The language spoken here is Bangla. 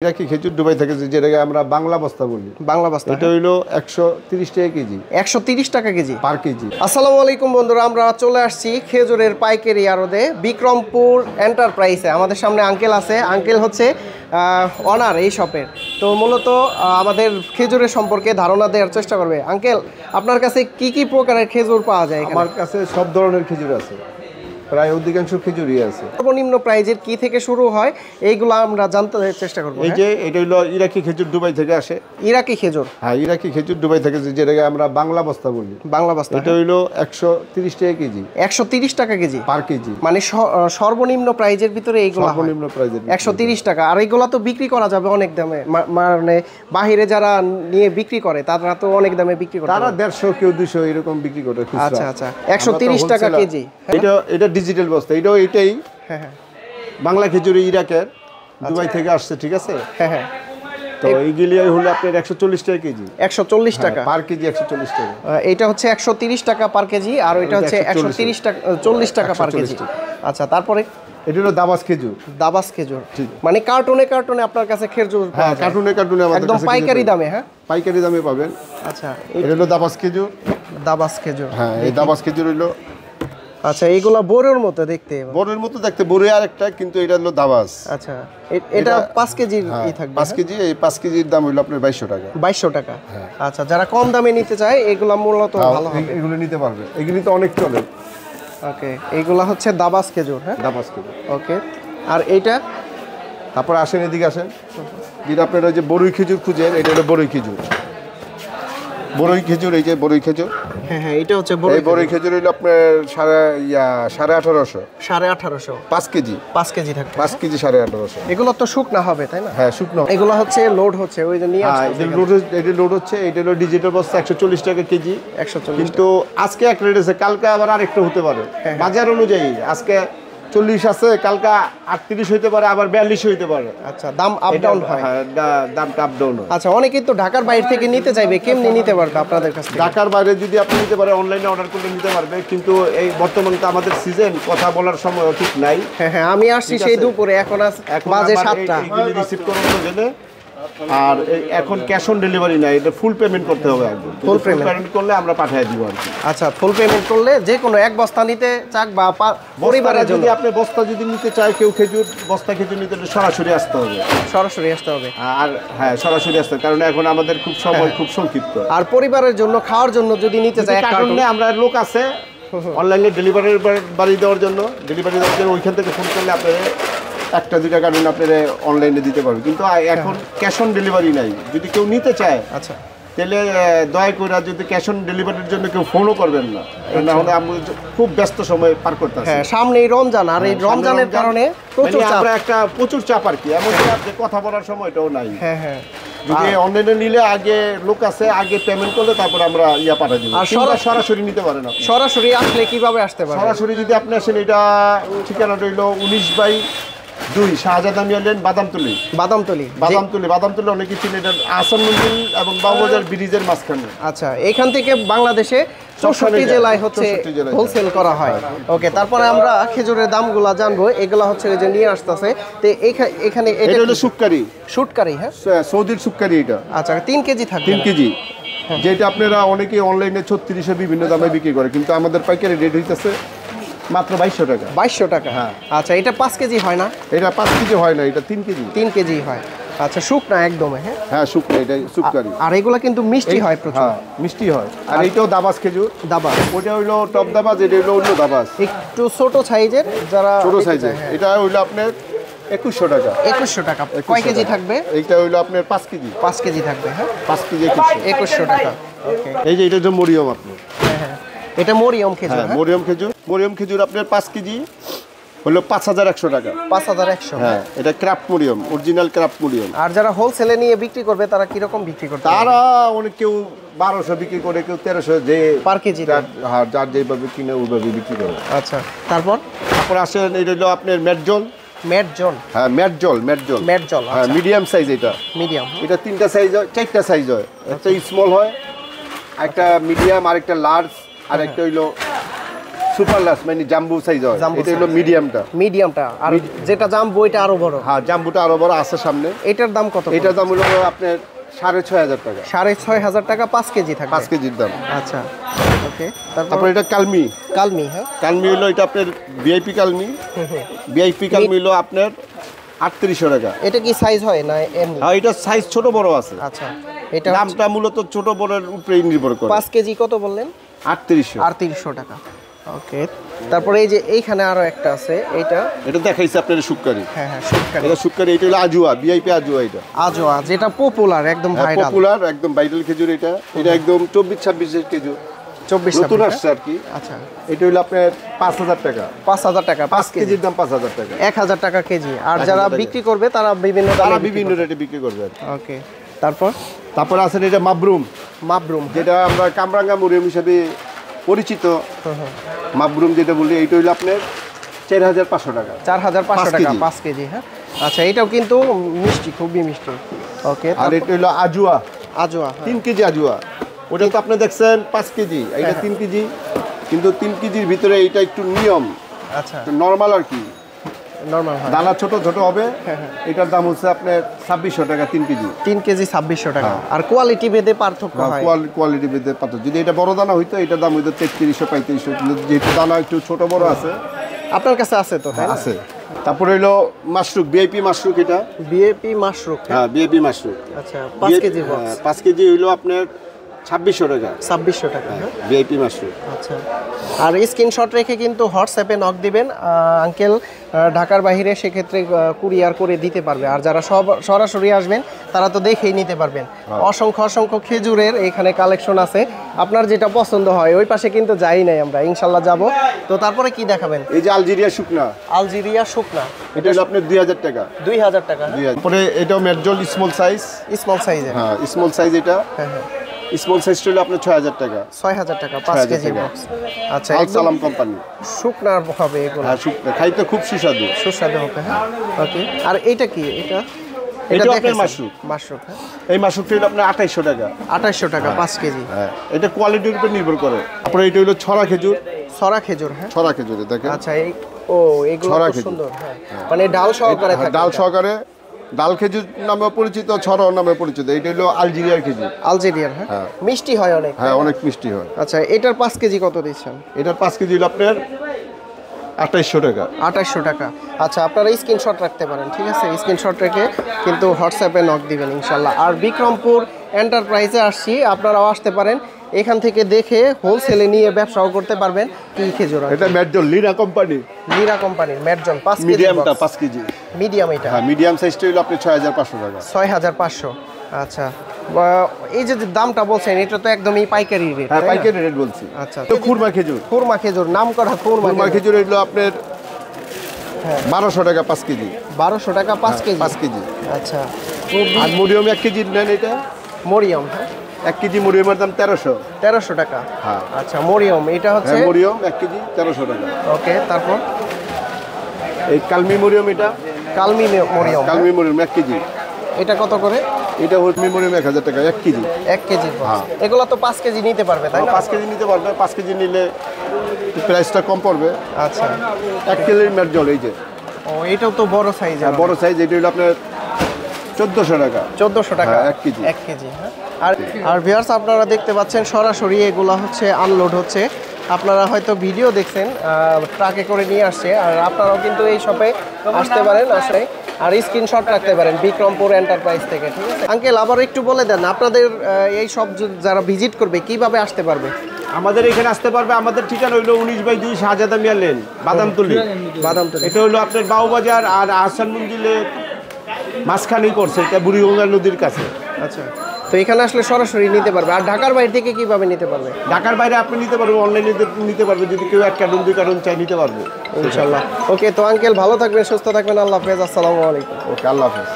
ইরাকি খেজুর দুবাই থেকে যেটাকে আমরা বাংলা বস্তা বলি। বাংলা বস্তা এটা হইলো 130 টাকা কেজি। 130 টাকা কেজি পার কেজি। আসসালামু আলাইকুম বন্ধুরা, আমরা চলে আসছি খেজুরের পাইকারি আড়তে বিক্রমপুর এন্টারপ্রাইজে। আমাদের সামনে আঙ্কেল আছে। আঙ্কেল হচ্ছে অনার এই শপের। তো মূলত আমাদের খেজুরের সম্পর্কে ধারণা দেওয়ার চেষ্টা করবে। আঙ্কেল, আপনার কাছে কি কি প্রকারের খেজুর পাওয়া যায়? আমার কাছে সব ধরনের খেজুর আছে, প্রায় অধিকাংশ খেজুরই আছে। সর্বনিম্ন প্রাইজের কি থেকে শুরু হয় এইগুলো আমরা জানতে চেষ্টা করব। এই যে এটা হলো ইরাকি খেজুর দুবাই থেকে আসে। ইরাকি খেজুর? হ্যাঁ, ইরাকি খেজুর দুবাই থেকে যেটাকে আমরা বাংলা বস্তা বলি। বাংলা বস্তা। এটা হইলো 130 টাকা কেজি। 130 টাকা কেজি পার কেজি, মানে সর্বনিম্ন প্রাইজের ভিতরে এইগুলো সর্বনিম্ন প্রাইজের 130 টাকা। আর এইগুলো তো বিক্রি করা যাবে অনেক দামে, মানে বাহিরে যারা নিয়ে বিক্রি করে তারা তো অনেক দামে বিক্রি করে, তারা 150 কেউ 200 এরকম বিক্রি করে। আচ্ছা আচ্ছা, 130 টাকা কেজি। এটা ডিজিটাল বস্তা। এটাই হ্যাঁ হ্যাঁ, বাংলা খেজুরি ইরাকের দুবাই থেকে আসছে, ঠিক আছে। হ্যাঁ হ্যাঁ, তো এইগুলি হলো আপনার 140 টাকা কেজি। 140 টাকা পার কেজি, 140 টাকা। এটা হচ্ছে 130 টাকা পার কেজি, আর এটা হচ্ছে 130 টাকা 40 টাকা পার কেজি। আচ্ছা, তারপরে এটা হলো দাবাস খেজুর। দাবাস খেজুর, মানে কার্টুনে কার্টুনে আপনার কাছে খেজুর পাওয়া যায়? কার্টুনে কার্টুনে আমাদের একদম পাইকারি দামে। হ্যাঁ, পাইকারি দামে পাবেন। আচ্ছা, এটা হলো দাবাস খেজুর। দাবাস খেজুর, হ্যাঁ, এই দাবাস খেজুর হলো। আচ্ছা, এইগুলা বোরের মতো দেখতে। বোরের মতো দেখতে, বোরে আরেকটা, কিন্তু এটা হলো দাবাস। আচ্ছা, এটা 5 কেজির ই থাকবে। 5 কেজি। এই 5 কেজির দাম হলো আপনার 2200 টাকা। 2200 টাকা। আচ্ছা, যারা কম দামে নিতে চায় এগুলা মূলত ভালো হবে, এগুলো নিতে পারবে। এগুলি তো অনেক চলে। ওকে, এইগুলা হচ্ছে দাবাস খেজুর। হ্যাঁ, দাবাস খেজুর। ওকে, আর এইটা? তারপর আসেন, এদিকে আসেন। যেটা আপনারা ওই যে বড়ই খেজুর খুঁজেন, এটা হলো বড়ই খেজুর। বড়ই খেজুর, এই যে বড়ই খেজুর। হ্যাঁ হ্যাঁ, এটা হচ্ছে বড়ই খেজুর হইলো আপনার 1850। 1850 5 কেজি। 5 কেজি থাকবে। 5 কেজি 1850। এগুলো তো শুকনা হবে, তাই না? হ্যাঁ, শুকনো। এগুলো হচ্ছে লোড হচ্ছে, ওই যে নিয়ে আসছে। এটা লোড হচ্ছে। এটা হলো ডিজিটাল বস্তা, 140 টাকা কেজি। 140। কিন্তু আজকে এক রেট আছে, কালকে আবার আরেকটা হতে পারে। বাজার অনুযায়ী আজকে 40 আছে, কালকে 38 হইতে পারে, আবার 42 হইতে পারে। আচ্ছা, দাম আপ ডাউন হয়। হ্যাঁ, দামটা আপ ডাউন হয়। আচ্ছা, অনেকেই তো ঢাকার বাইরে থেকে নিতে চাইবে, কেমনি নিতে পারবে আপনাদের কাছ থেকে? ঢাকার বাইরে যদি আপনি নিতে পারেন, অনলাইনে অর্ডার করলে নিতে পারবে, কিন্তু এই বর্তমানে তো আমাদের সিজন, কথা বলার সময় ঠিক নাই। হ্যাঁ হ্যাঁ, আমি আসছি সেই দুপুরে, এখন বাজে 7টা। এগুলি রিসিভ করার জন্য। আর এখন ক্যাশ অন ডেলিভারি নাই, এটা ফুল পেমেন্ট করতে হবে একদম। ফুল পেমেন্ট করলে আমরা পাঠিয়ে দিব আর কি। আচ্ছা, ফুল পেমেন্ট করলে যে কোনো এক বস্তা নিতে চাক বা পরিবারের জন্য, যদি আপনি বস্তা যদি নিতে চায়, কেউ খেজুর বস্তা খেজুর নিতে হলে সরাসরি আসতে হবে। সরাসরি আসতে হবে। আর হ্যাঁ, সরাসরি আসতে হবে, কারণ এখন আমাদের খুব সময় খুব সংক্ষিপ্ত। আর পরিবারের জন্য খাওয়ার জন্য যদি নিতে চায়, কারণে আমরা লোক আছে অনলাইনে ডেলিভারি বাড়ি দেওয়ার জন্য। ওইখান থেকে ফোন করলে আপনারা 1-2 কার্টুন আপনারা অনলাইনে দিতে পারবেন, কিন্তু এখন ক্যাশ অন ডেলিভারি নাই। যদি কেউ নিতে চায়, আচ্ছা, তাহলে দয়া করে যদি ক্যাশ অন ডেলিভারির জন্য কেউ ফোনও করবেন না, নাহলে আমরা খুব ব্যস্ত সময় পার করতে আছি। হ্যাঁ, সামনেই রমজান, আর এই রমজানের কারণে প্রচুর চাপ। আমরা একটা প্রচুর চাপ আর কি, এমন যে কথা বলার সময়টাও নাই। হ্যাঁ হ্যাঁ, যদি অনলাইনে নিলে আগে লোক আছে, আগে পেমেন্ট করলে তারপর আমরা পাঠিয়ে দিব। আর সরাসরি নিতে পারেন আপনি। সরাসরি আসলে কিভাবে আসতে পারেন? সরাসরি যদি আপনি আসেন, এটা ঠিকানাটা হইলো 19/2 শাহজাদা মিয়া লেন, বাদামতলী। বাদামতলী অনেক কিছু। এটা আসাম মন্দির এবং বাবুবাজার ব্রিজের মাঝখানে। আচ্ছা, এখান থেকে বাংলাদেশে 64 জেলায় হচ্ছে হোলসেল করা হয়। ওকে, তারপরে আমরা খেজুরের দামগুলো জানবো। এগুলা হচ্ছে যে নিয়ে আসতেছে। তো এখানে এটা হলো শুটকারি। হ্যাঁ, সৌদির শুটকারি। এটা আচ্ছা, 3 কেজি থাকবে। 3 কেজি, যেটা আপনারা অনেকে অনলাইনে 3600 বিভিন্ন দামে বিক্রি করে, কিন্তু আমাদের পাইকারি রেট হইতেছে মাত্র 2200 টাকা। 2200 টাকা। হ্যাঁ, আচ্ছা, এটা 5 কেজি হয় না? এটা 5 কেজি হয় না, এটা 3 কেজি। 3 কেজি হয়। আচ্ছা, শুকনা একদম। হ্যাঁ, শুকনা, এটা শুটকারি। আর এগুলা কিন্তু মিষ্টি হয় প্রচুর। হ্যাঁ, মিষ্টি হয়। আর এইটাও দাবাস খেজুর। দাবাস, ওটা হইলো টপ দাবাস, এটা হইলো অন্য দাবাস, একটু ছোট সাইজের। যারা ছোট সাইজের, এটা হইলো আপনার 2100 টাকা। 2100 টাকা। কয় কেজি থাকবে? এইটা হইলো আপনার 5 কেজি। 5 কেজি থাকবে। হ্যাঁ, 5 কেজি 2100 টাকা। ওকে, এই যে এটা হচ্ছে মরিয়ম আপনার। হ্যাঁ, এটা মরিয়ম খেজুর। মরিয়ম খেজুর আপনার 5 কেজি হলো 5100 টাকা। 5100। হ্যাঁ, এটা craft Mariyam, original craft Mariyam. আর যারা হোলসেলে নিয়ে বিক্রি করবে তারা কি রকম বিক্রি করবে? তারা অনেক, কেউ 1200 বিক্রি করে, কেউ 1300, যে পার কেজি। হ্যাঁ, যার যেভাবে কিনে ওইভাবে বিক্রি করে। আচ্ছা, তারপর আসেন, এটা হলো আপনার ম্যাটজল। হ্যাঁ, ম্যাটজল। হ্যাঁ, মিডিয়াম সাইজ। এটা তিনটা সাইজ হয়, 4টা সাইজ হয়। একটা স্মল হয়, একটা মিডিয়াম, আর একটা লার্জ, আর একটা হইলো সুপার লার্জ মানে জাম্বু সাইজ হয়, জাম্বো এটা হলো মিডিয়ামটা। মিডিয়ামটা, আর যেটা জাম্বো এটা আরো বড়। হ্যাঁ, জাম্বুটা আরো বড় আছে সামনে। এটার দাম কত? এটার দাম হলো আপনার 6,500 টাকা। 6,500 টাকা 5 কেজি থাকবে। 5 কেজির দাম। আচ্ছা, ওকে। তারপর এটা কালমি। কালমি, হ্যাঁ, কালমি হলো এটা আপনার ভিআইপি কালমি। ভিআইপি কালমি হলো আপনার 3800 টাকা। এটা কি সাইজ হয় না এমনি? হ্যাঁ, এটা সাইজ ছোট বড় আছে। আচ্ছা, এটা দামটা মূলত ছোট বড়ের উপরে নির্ভর করে। 5 কেজি কত বললেন? 3800। 3800 টাকা। ওকে, তারপরে এই যে এইখানে আরো একটা আছে, এটা এটা দেখাইছে আপনার শুক্কারি। হ্যাঁ হ্যাঁ, শুটকারি। এটা শুক্কারি, এটা হলো আজুয়া, ভিআইপি আজুয়া। এটা আজোয়া, যেটা পপুলার, একদম ভাইরাল, পপুলার, একদম ভাইরাল খেজুর। এটা একদম 24-26 এর খেজুর, 24 নতুন আসছে আর কি। আচ্ছা, এটা হলো আপনার 5000 টাকা। 5000 টাকা 5 কেজি। কেজির দাম 5000 টাকা। 1000 টাকা কেজি। আর 1000 যারা টাকা। বিক্রি করবে তারা বিভিন্ন দামে তারা বিক্রি বিভিন্ন করবে। রেটে বিক্রি করবে আর কি। ওকে, তারপর তারপর আছেন এটা মাবরুম, মাবরুম, যেটা আমরা কামরাঙ্গা মরিয়ম হিসাবে পরিচিত। মাবরুম যেটা বলি, এইটা হইলো আপনার 4500 টাকা। 4500 টাকা কেজি। 5 কেজি। হ্যাঁ, আচ্ছা, এটাও কিন্তু মিষ্টি, খুবই মিষ্টি। ওকে, আর এটা হইলো আজুয়া, আজোয়া, 3 কেজি আজুয়া। ওটা তো আপনি দেখছেন 5 কেজি, এটা 3 কেজি। কিন্তু 3 কেজির ভিতরে এটা একটু নিয়ম, আচ্ছা, একটু নর্মাল আর কি। নরমাল হয়। দানা ছোট ছোট হবে। এটার দাম হচ্ছে আপনার 2600 টাকা 3 কেজি। 3 কেজি 2600 টাকা। হ্যাঁ। আর কোয়ালিটি ভেদে পার্থক্য হয়। কোয়ালিটি ভেদে পার্থক্য। যদি এটা বড় দানা হইতো এটার দাম হইতো 3300-3500, কিন্তু যেহেতু দানা একটু ছোট বড় আছে। আপনার কাছে আছে তো, তাই না? আছে। তারপরে হইলো মাশরুক, ভিআইপি মাশরুক। এটা বিএপি মাশরুম। হ্যাঁ, ভিআইপি মাশরুক। আচ্ছা, 5 কেজি বক্স, 5 কেজি হইলো আপনার 2600 টাকা 2600 টাকা। হ্যাঁ, ভিআইপি মাশরুক। আচ্ছা। আর স্ক্রিনশট রেখে কিন্তু হোয়াটসঅ্যাপে নক দিবেন। আঙ্কেল ঢাকার বাইরে সেক্ষেত্রে কুরিয়ার করে দিতে পারবে। আর যারা সরাসরি আসবেন তারা তো দেখেই নিতে পারবেন। অসংখ্য অসংখ্য খেজুরের এখানে কালেকশন আছে। আপনার যেটা পছন্দ হয়, ওই পাশে কিন্তু যাই নাই আমরা, ইনশাল্লাহ যাব। তো তারপরে কি দেখাবেন? এই যে আলজেরিয়া শুকনা, আলজেরিয়া শুকনা, এটা হলো আপনার 2000 টাকা। 2000 টাকা। 2000। তারপরে এটাও মেরজল স্মল সাইজ। স্মল সাইজের। হ্যাঁ, স্মল সাইজ। এটা হ্যাঁ হ্যাঁ, স্মল সাইজটা হলো আপনার 6000 টাকা। 6000 টাকা 5 6000 কেজি টাকা। বক্স। আচ্ছা, আল একদম সালাম কোম্পানি। শুকনা হবে এগুলো। হ্যাঁ, শুকনা, খাইতে খুব সুস্বাদু। সুস্বাদু হবে। হ্যাঁ, ওকে। আর এটা কি? এটা এটাও আপনার দেখাইছেন? মাশরুক। মাশরুক, হ্যাঁ, এই মাশরুকটা হলো আপনার 2800 টাকা। 2800 টাকা 5 কেজি। হ্যাঁ, এটা কোয়ালিটির উপর নির্ভর করে। তারপরে এটা হলো ছড়া খেজুর। সরা খেজুর। হ্যাঁ, ছড়া খেজুর দেখেন। আচ্ছা, এই এগুলো ছড়া খুব খেজুর। সুন্দর। হ্যাঁ, মানে ডাল সহকারে হ্যাঁ, থাকে। ডাল এটা। সহকারে, ডাল খেজুর নামে পরিচিত, ছড়া নামে পরিচিত। এটা হলো আলজেরিয়ার খেজুর। আলজেরিয়ার। হ্যাঁ, হ্যাঁ। মিষ্টি হয় অনেক। হ্যাঁ, অনেক মিষ্টি হয়। আচ্ছা, এটার 5 কেজি কত দিচ্ছেন? এটার 5 কেজি হলো আপনার 2800 টাকা। 2800 টাকা। আচ্ছা, আপনারা স্ক্রিনশট রাখতে পারেন, ঠিক আছে? স্ক্রিনশট রেখে কিন্তু হোয়াটসঅ্যাপে নক দিবেন ইনশাল্লাহ। আর বিক্রমপুর এন্টারপ্রাইজে আসছি, আপনারাও আসতে পারেন। এখান থেকে দেখে হোলসেলে নিয়ে ব্যবসাও করতে পারবেন। কি খেজুর? এটা মেরজল লিনা কোম্পানি, লিরা কোম্পানির মেরজন 5 কেজি। মিডিয়ামটা 5 কেজি। মিডিয়াম এটা। হ্যাঁ, মিডিয়াম সাইজটা হলো আপনার 6500 টাকা। 6500। আচ্ছা, এই যে দামটা বলছেন, এটা তো একদমই পাইকারি রেট। হ্যাঁ, পাইকারি রেট বলছি। আচ্ছা, তো খুরমা খেজুর। খুরমা খেজুর, নাম করা খুরমা খুরমা খেজুর হলো আপনার হ্যাঁ, 1200 টাকা 5 কেজি। 1200 টাকা 5 কেজি। 5 কেজি। আচ্ছা, আর মরিয়ম 1 কেজি নেন, এটা মরিয়ম। হ্যাঁ, 1 কেজি মরিয়মের দাম 1300। 1300 টাকা। হ্যাঁ। আচ্ছা, মরিয়ম এটা হচ্ছে। হ্যাঁ, মরিয়ম 1 কেজি 1300 টাকা। ওকে, তারপর এই কালমি মরিয়ম, এটা কালমি মরিয়ম। কালমি মরিয়ম 1 কেজি। এটা কত করে? এটা হচ্ছে মরিয়ম 1000 টাকা 1 কেজি। 1 কেজি। হ্যাঁ। এগুলো তো 5 কেজি নিতে পারবে, তাই না? 5 কেজি নিতে পারবে। 5 কেজি নিলে প্রাইসটা কম পড়বে। আচ্ছা, 1 কেজির মেরজল, এই যে ও এটাও তো বড় সাইজ। বড় সাইজ, এটা হলো আপনার 1400 টাকা। 1400 টাকা। হ্যাঁ, 1 কেজি। 1 কেজি। হ্যাঁ, আর ভিউয়ার্স, আপনারা দেখতে পাচ্ছেন সরাসরি এগুলা হচ্ছে আনলোড হচ্ছে। আপনারা হয়তো ভিডিও দেখছেন, ট্রাকে করে নিয়ে আসছে। আর আপনারাও কিন্তু এই শপে আসতে পারেন, আসলে আর স্ক্রিনশট রাখতে পারেন বিক্রমপুর এন্টারপ্রাইজ থেকে, ঠিক আছে? আঙ্কেল, আবার একটু বলে দেন আপনাদের এই সব যারা ভিজিট করবে কিভাবে আসতে পারবে? আমাদের এখানে আসতে পারবে। আমাদের ঠিকানা হইলো 19/2 শাহজাদা মিয়া লেন, বাদামতলী। বাদামতলী। এটা হলো আপনার বাউবাজার আর আহসান মঞ্জিলের মাঝখানেই পড়ছে, এটা বুড়িগঙ্গা নদীর কাছে। আচ্ছা, তো এখানে আসলে সরাসরি নিতে পারবে। আর ঢাকার বাইরে থেকে কিভাবে নিতে পারবে? ঢাকার বাইরে আপনি নিতে পারবেন, অনলাইনে নিতে পারবে। যদি কেউ 1 কার্টন 2 কার্টন চাই নিতে পারবে ইনশাল্লাহ। ওকে, তো আঙ্কেল ভালো থাকবেন, সুস্থ থাকবেন। আল্লাহ হাফেজ। আসসালামু আলাইকুম। ওকে, আল্লাহ হাফেজ।